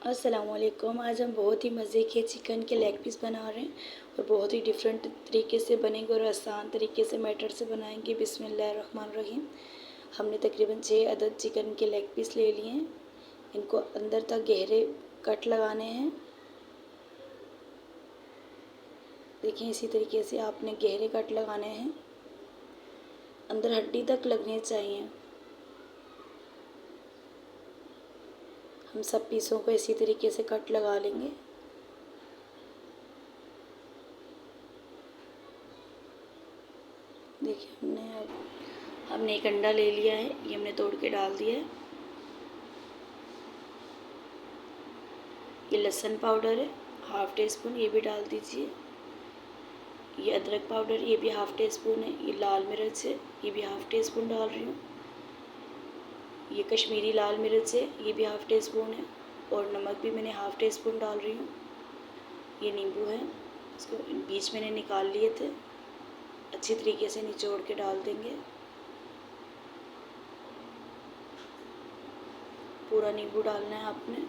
अस्सलाम वालेकुम। आज हम बहुत ही मज़े के चिकन के लेग पीस बना रहे हैं और बहुत ही डिफरेंट तरीके से बनेंगे और आसान तरीके से मेथड से बनाएंगे। बिस्मिल्लाहिर्रहमानिर्रहीम। हमने तकरीबन 6 अदद चिकन के लेग पीस ले लिए हैं। इनको अंदर तक गहरे कट लगाने हैं। देखिए इसी तरीके से आपने गहरे कट लगाने हैं, अंदर हड्डी तक लगने चाहिए। हम सब पीसों को इसी तरीके से कट लगा लेंगे। देखिए हमने एक अंडा ले लिया है, ये हमने तोड़ के डाल दिया है। ये लहसुन पाउडर है हाफ़ टी स्पून, ये भी डाल दीजिए। ये अदरक पाउडर, ये भी हाफ़ टी स्पून है। ये लाल मिर्च है, ये भी हाफ़ टी स्पून डाल रही हूँ। ये कश्मीरी लाल मिर्च है, ये भी हाफ़ टी स्पून है। और नमक भी मैंने हाफ़ टी स्पून डाल रही हूँ। ये नींबू है, इसको बीच मैंने निकाल लिए थे, अच्छी तरीके से निचोड़ के डाल देंगे। पूरा नींबू डालना है आपने,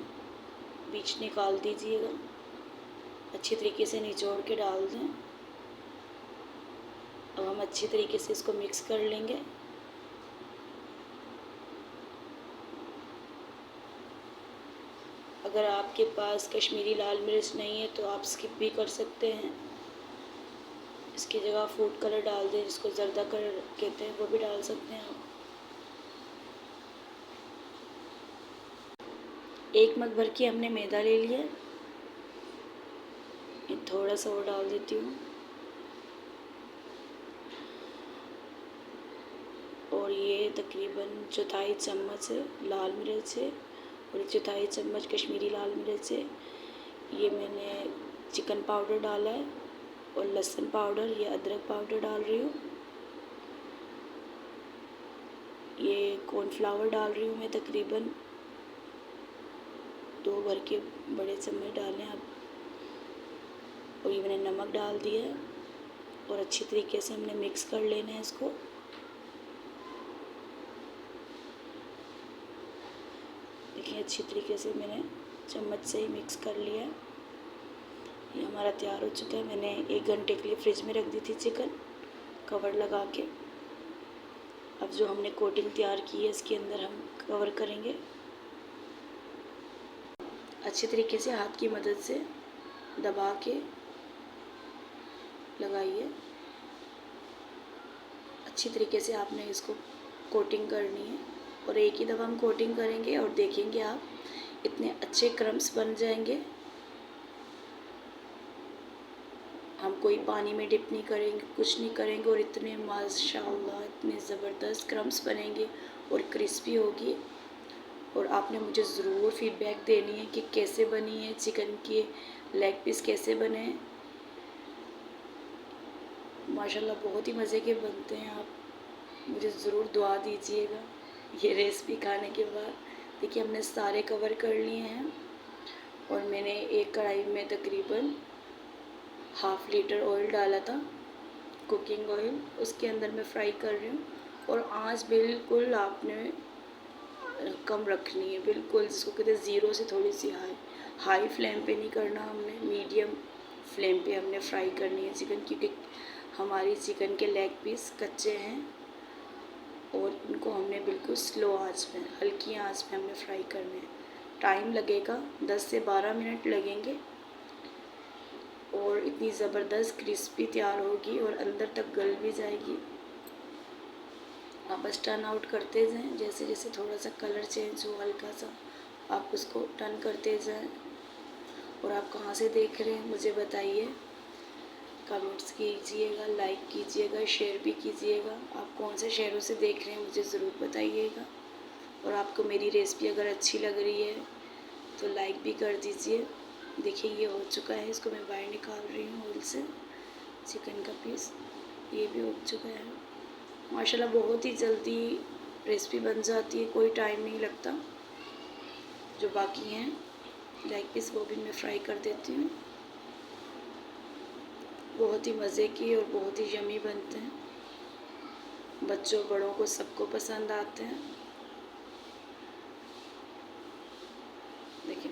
बीच निकाल दीजिएगा, अच्छी तरीके से निचोड़ के डाल दें। अब हम अच्छी तरीके से इसको मिक्स कर लेंगे। अगर आपके पास कश्मीरी लाल मिर्च नहीं है तो आप स्किप भी कर सकते हैं। इसकी जगह फूड कलर डाल दें, जिसको जर्दा कलर कहते हैं, वो भी डाल सकते हैं आप। 1 मग भर के हमने मैदा ले लिया। ये थोड़ा सा और डाल देती हूँ। और ये तकरीबन 1/4 चम्मच लाल मिर्च है और 1/4 चम्मच कश्मीरी लाल मिर्च है। ये मैंने चिकन पाउडर डाला है और लहसुन पाउडर, ये अदरक पाउडर डाल रही हूँ। ये कॉर्नफ्लावर डाल रही हूँ मैं, तकरीबन 2 भर के बड़े चम्मच डालें आप। और ये मैंने नमक डाल दिया है और अच्छी तरीके से हमने मिक्स कर लेना है इसको। देखिए अच्छी तरीके से मैंने चम्मच से ही मिक्स कर लिया है। ये हमारा तैयार हो चुका है। मैंने 1 घंटे के लिए फ्रिज में रख दी थी चिकन, कवर लगा के। अब जो हमने कोटिंग तैयार की है इसके अंदर हम कवर करेंगे। अच्छी तरीके से हाथ की मदद से दबा के लगाइए। अच्छी तरीके से आपने इसको कोटिंग करनी है और एक ही दफ़ा हम कोटिंग करेंगे और देखेंगे आप इतने अच्छे क्रम्स बन जाएंगे। हम कोई पानी में डिप नहीं करेंगे, कुछ नहीं करेंगे और इतने माशाअल्लाह इतने ज़बरदस्त क्रम्स बनेंगे और क्रिस्पी होगी। और आपने मुझे ज़रूर फीडबैक देनी है कि कैसे बनी है चिकन के लेग पीस, कैसे बने हैं। माशाल्लाह बहुत ही मज़े के बनते हैं। आप मुझे ज़रूर दुआ दीजिएगा ये रेसिपी खाने के बाद। देखिए हमने सारे कवर कर लिए हैं और मैंने एक कढ़ाई में तकरीबन ½ लीटर ऑयल डाला था, कुकिंग ऑयल। उसके अंदर मैं फ्राई कर रही हूँ और आंच बिल्कुल आपने कम रखनी है, बिल्कुल जिसको कहते हैं ज़ीरो से थोड़ी सी हाई फ्लेम पे नहीं करना हमने, मीडियम फ्लेम पे हमने फ्राई करनी है चिकन, क्योंकि हमारी चिकन के लेग पीस कच्चे हैं और इनको हमने बिल्कुल स्लो आंच में, हल्की आंच में हमने फ्राई करने हैं। टाइम लगेगा, 10 से 12 मिनट लगेंगे और इतनी ज़बरदस्त क्रिस्पी तैयार होगी और अंदर तक गल भी जाएगी। आप बस टर्न आउट करते जाएं, जैसे जैसे थोड़ा सा कलर चेंज हो हल्का सा, आप उसको टर्न करते जाएं। और आप कहाँ से देख रहे हैं मुझे बताइए, कमेंट्स कीजिएगा, लाइक कीजिएगा, शेयर भी कीजिएगा। आप कौन से शहरों से देख रहे हैं मुझे ज़रूर बताइएगा। और आपको मेरी रेसिपी अगर अच्छी लग रही है तो लाइक भी कर दीजिए। देखिए ये हो चुका है, इसको मैं बाहर निकाल रही हूँ ऑयल से। चिकन का पीस ये भी हो चुका है। माशाल्लाह बहुत ही जल्दी रेसिपी बन जाती है, कोई टाइम नहीं लगता। जो बाकी हैं लेग पीस वो भी मैं फ्राई कर देती हूँ। बहुत ही मज़े की और बहुत ही यमी बनते हैं, बच्चों बड़ों को सबको पसंद आते हैं। देखिए